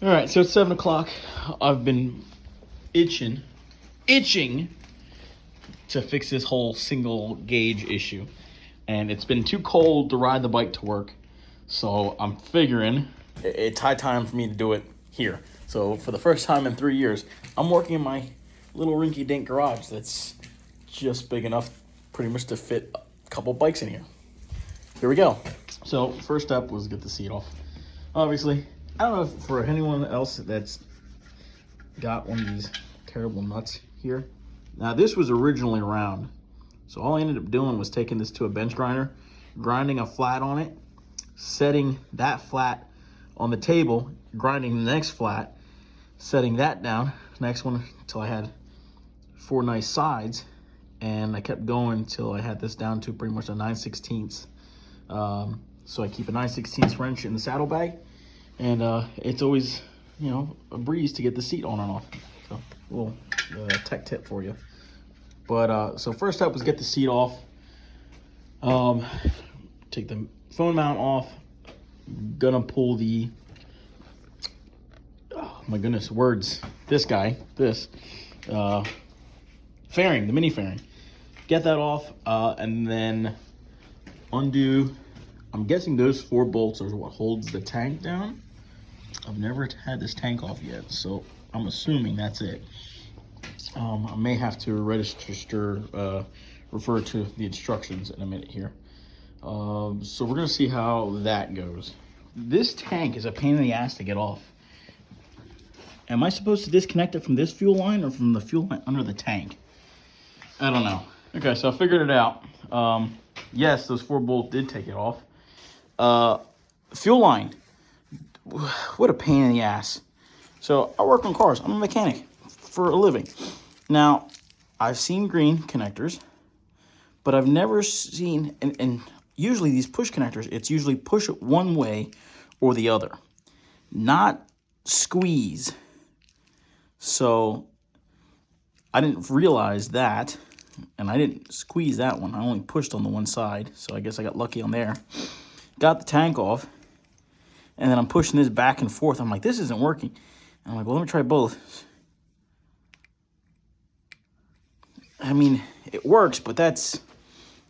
All right, so it's 7 o'clock. I've been itching to fix this whole single gauge issue. And it's been too cold to ride the bike to work. So I'm figuring it's high time for me to do it here. So for the first time in 3 years, I'm working in my little rinky-dink garage that's just big enough pretty much to fit a couple bikes in here. Here we go. So first step was get the seat off. Obviously, I don't know if for anyone else that's got one of these terrible nuts here. Now this was originally round. So all I ended up doing was taking this to a bench grinder, grinding a flat on it, setting that flat on the table, grinding the next flat, setting that down, next one until I had 4 nice sides, and I kept going until I had this down to pretty much a 9/16. So I keep a 9/16 wrench in the saddlebag, and it's always, a breeze to get the seat on and off. So a little tech tip for you. But so first step was get the seat off. Take the phone mount off. Gonna pull the, oh my goodness, words. This fairing, the mini fairing. Get that off, and then undo. I'm guessing those 4 bolts are what holds the tank down. I've never had this tank off yet, so I'm assuming that's it. I may have to refer to the instructions in a minute here. So we're gonna see how that goes. This tank is a pain in the ass to get off. Am I supposed to disconnect it from this fuel line or from the fuel line under the tank? I don't know. Okay, so I figured it out. Yes, those 4 bolts did take it off. Fuel line, what a pain in the ass. So I work on cars. I'm a mechanic for a living. Now, I've seen green connectors, but I've never seen, and usually these push connectors, it's usually push it one way or the other, not squeeze. So I didn't realize that, and I didn't squeeze that one. I only pushed on the one side, so I guess I got lucky on there. Got the tank off, and then I'm pushing this back and forth. I'm like, this isn't working. And I'm like, well, let me try both. I mean, it works, but that's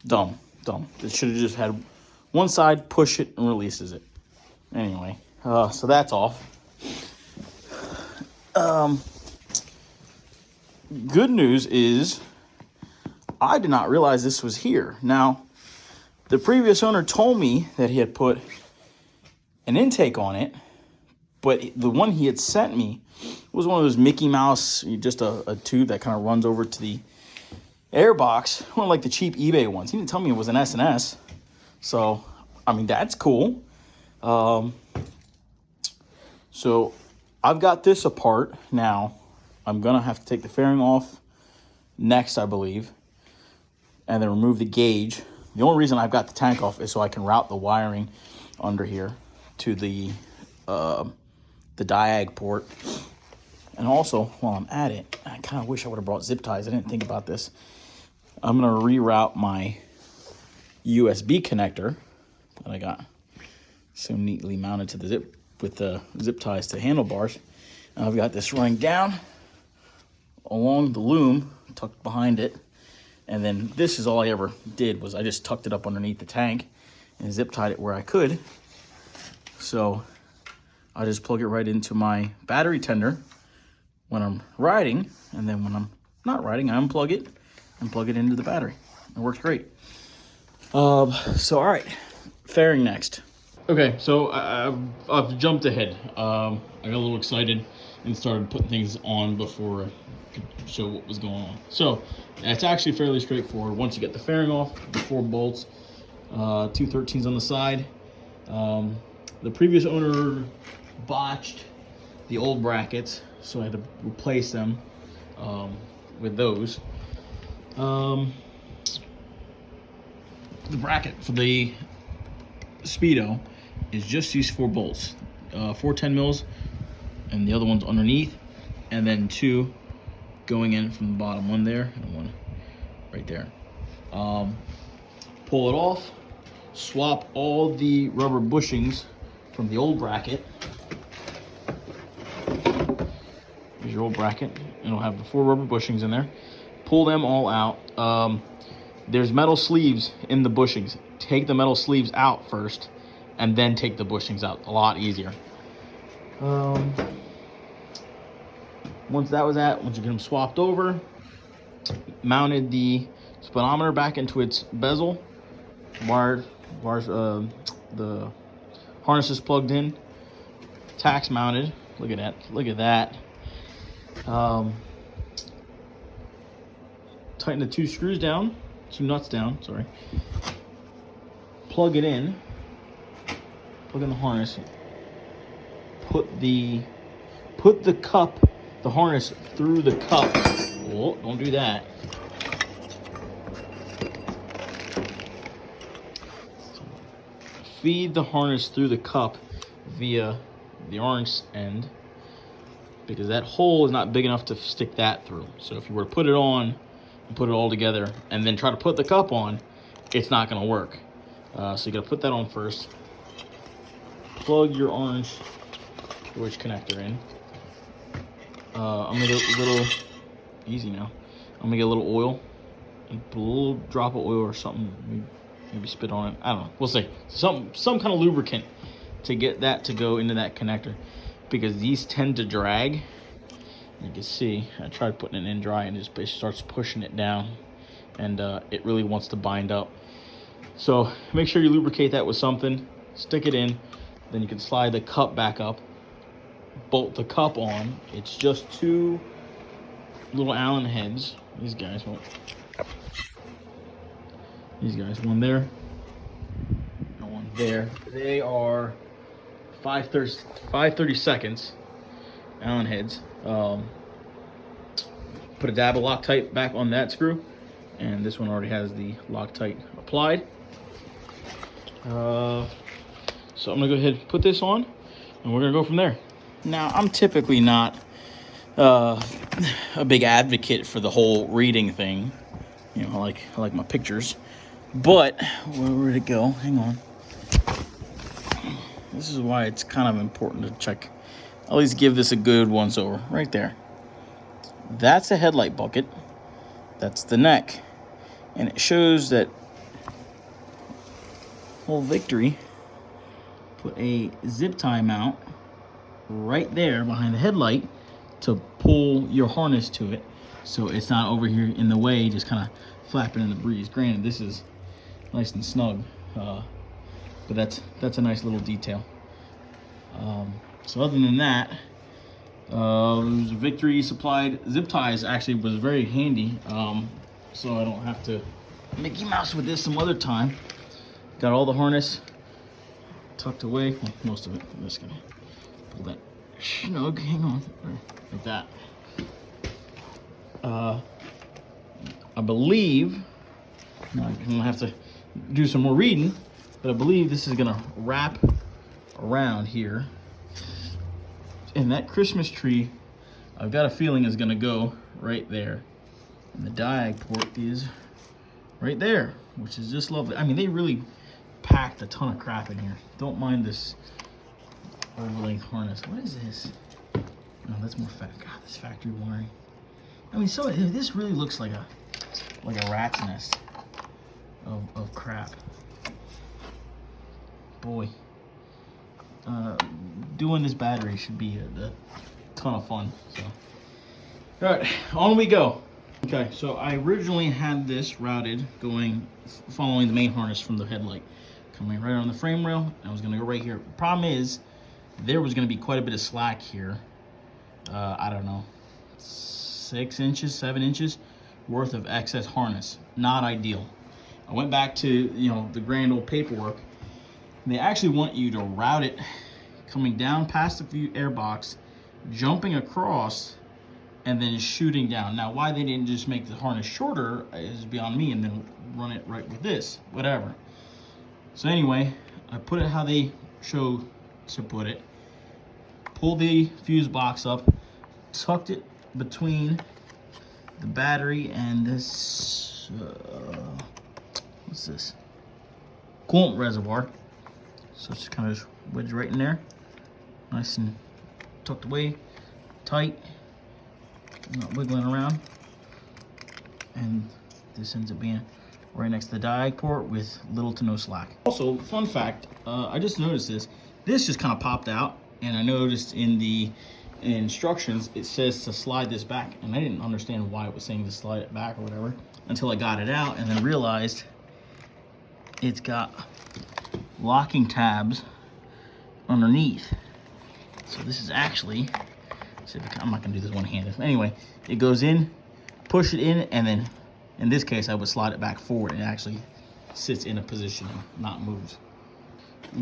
dumb. It should have just had one side, push it, and releases it. Anyway, so that's off. Good news is I did not realize this was here. Now, the previous owner told me that he had put an intake on it, but the one he had sent me was one of those Mickey Mouse, just a tube that kind of runs over to the air box, one of like the cheap eBay ones. He didn't tell me it was an S&S. So, I mean, that's cool. So I've got this apart now. I'm going to have to take the fairing off next, I believe, and then remove the gauge. The only reason I've got the tank off is so I can route the wiring under here to the diag port. And also, while I'm at it, I kind of wish I would have brought zip ties. I didn't think about this. I'm going to reroute my USB connector that I got so neatly mounted to the zip with the zip ties to handlebars. And I've got this running down along the loom, tucked behind it. And then this is all I ever did, was I just tucked it up underneath the tank and zip tied it where I could. So I just plug it right into my battery tender when I'm riding, and then when I'm not riding, I unplug it and plug it into the battery. It works great. So all right, fairing next. Okay, so I've jumped ahead. I got a little excited and started putting things on before I could show what was going on. So it's actually fairly straightforward. Once you get the fairing off, the 4 bolts, 2 13s on the side. The previous owner botched the old brackets, so I had to replace them with those. The bracket for the Speedo is just these 4 bolts, 4 10 mils, and the other one's underneath, and then 2 going in from the bottom, one there and one right there. Pull it off, swap all the rubber bushings from the old bracket, your old bracket. It'll have the 4 rubber bushings in there. Pull them all out. There's metal sleeves in the bushings. Take the metal sleeves out first, and then take the bushings out. A lot easier. Once you get them swapped over, mounted the speedometer back into its bezel, the harness is plugged in, tacks mounted. Look at that. Tighten the 2 nuts down, sorry. Plug it in. Plug in the harness. Put the harness through the cup. Oh, don't do that. Feed the harness through the cup via the orange end, because that hole is not big enough to stick that through. So if you were to put it on and put it all together and then try to put the cup on, it's not going to work. So you got to put that on first. Plug your orange switch connector in. I'm gonna get a little easy now. I'm gonna get a little oil and put a little drop of oil or something. Maybe spit on it. I don't know. We'll see. Some kind of lubricant to get that to go into that connector, because these tend to drag. You can see I tried putting it in dry and it just starts pushing it down, and it really wants to bind up. So make sure you lubricate that with something. Stick it in. Then you can slide the cup back up. Bolt the cup on. It's just 2 little Allen heads. These guys, one there and one there. They are 5/32 Allen heads. Put a dab of Loctite back on that screw, and this one already has the Loctite applied. So I'm gonna go ahead and put this on, and we're gonna go from there. Now, I'm typically not a big advocate for the whole reading thing. You know, I like my pictures. But, where did it go? Hang on. This is why it's kind of important to check. At least give this a good once over. Right there. That's a headlight bucket. That's the neck. And it shows that Old Victory put a zip tie mount right there behind the headlight to pull your harness to it, so it's not over here in the way, just kind of flapping in the breeze. Granted, this is nice and snug, but that's a nice little detail. So other than that, Victory supplied zip ties. Actually was very handy, so I don't have to Mickey Mouse with this some other time. Got all the harness tucked away, well, most of it. I'm just gonna pull that snug, hang on, like that. I believe, now I'm gonna have to do some more reading, but I believe this is gonna wrap around here. And that Christmas tree, I've got a feeling is gonna go right there. And the diag port is right there, which is just lovely. I mean, they really packed a ton of crap in here. Don't mind this over-length harness. What is this? No, that's more fat. God, this factory wiring. I mean, so this really looks like a rat's nest of crap. Boy, doing this battery should be a ton of fun. So, all right, on we go. Okay, so I originally had this routed following the main harness from the headlight, coming right on the frame rail. I was gonna go right here. Problem is, there was gonna be quite a bit of slack here. I don't know, 6 inches, 7 inches worth of excess harness. Not ideal. I went back to the grand old paperwork. They actually want you to route it coming down past the air box, jumping across, and then shooting down. Now, why they didn't just make the harness shorter is beyond me, and then run it right with this, whatever. So anyway, I put it how they show to put it. Pulled the fuse box up, tucked it between the battery and this, what's this? Coolant reservoir. So it's kind of wedged right in there. Nice and tucked away, tight. not wiggling around. And this ends up being right next to the diag port with little to no slack. Also, fun fact, I just noticed this. This just kind of popped out, and I noticed in the instructions it says to slide this back, and I didn't understand why it was saying to slide it back or whatever until I got it out and then realized it's got locking tabs underneath. So this is actually, I'm not gonna do this one-handed. Anyway, it goes in, push it in, and then in this case I would slide it back forward and it actually sits in a position and not moves.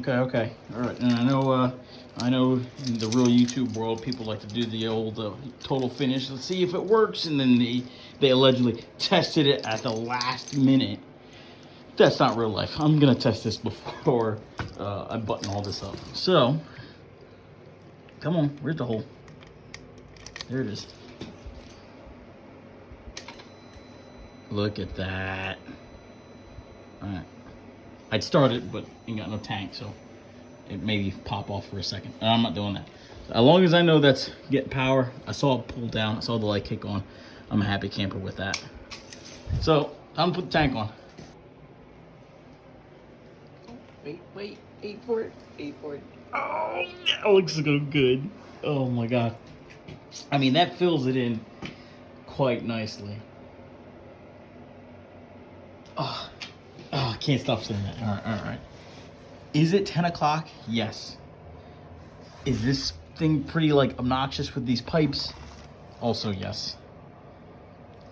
Okay, all right. And I know in the real YouTube world people like to do the old total finish, let's see if it works, and then they allegedly tested it at the last minute. That's not real life. I'm gonna test this before I button all this up. So come on, where's the hole? There it is. Look at that. All right. I'd start it, but ain't got no tank, so it maybe pop off for a second. I'm not doing that. As long as I know that's getting power, I saw it pull down, I saw the light kick on. I'm a happy camper with that. So I'm gonna put the tank on. Wait for it. Oh, that looks so good. Oh my God. I mean, that fills it in quite nicely. Oh, I can't stop saying that. All right. Is it 10 o'clock? Yes. Is this thing pretty like obnoxious with these pipes? Also yes.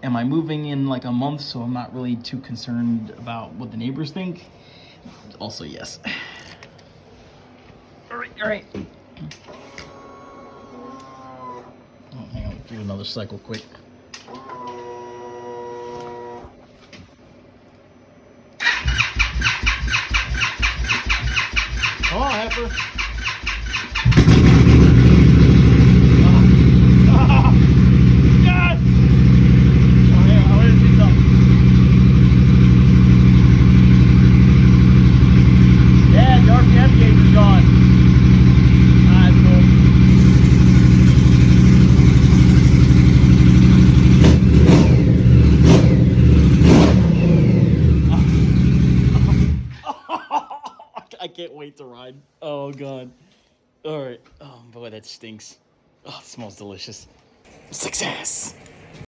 Am I moving in like a month, so I'm not really too concerned about what the neighbors think? Also yes. All right. Oh, hang on, do another cycle quick. Oh, heifer. Yes! Oh, hang on, I want to see something. Yeah, the RPM gauge is gone. Alright, cool. I can't wait to ride. Oh God. All right. Oh boy, that stinks. Oh, it smells delicious. Success.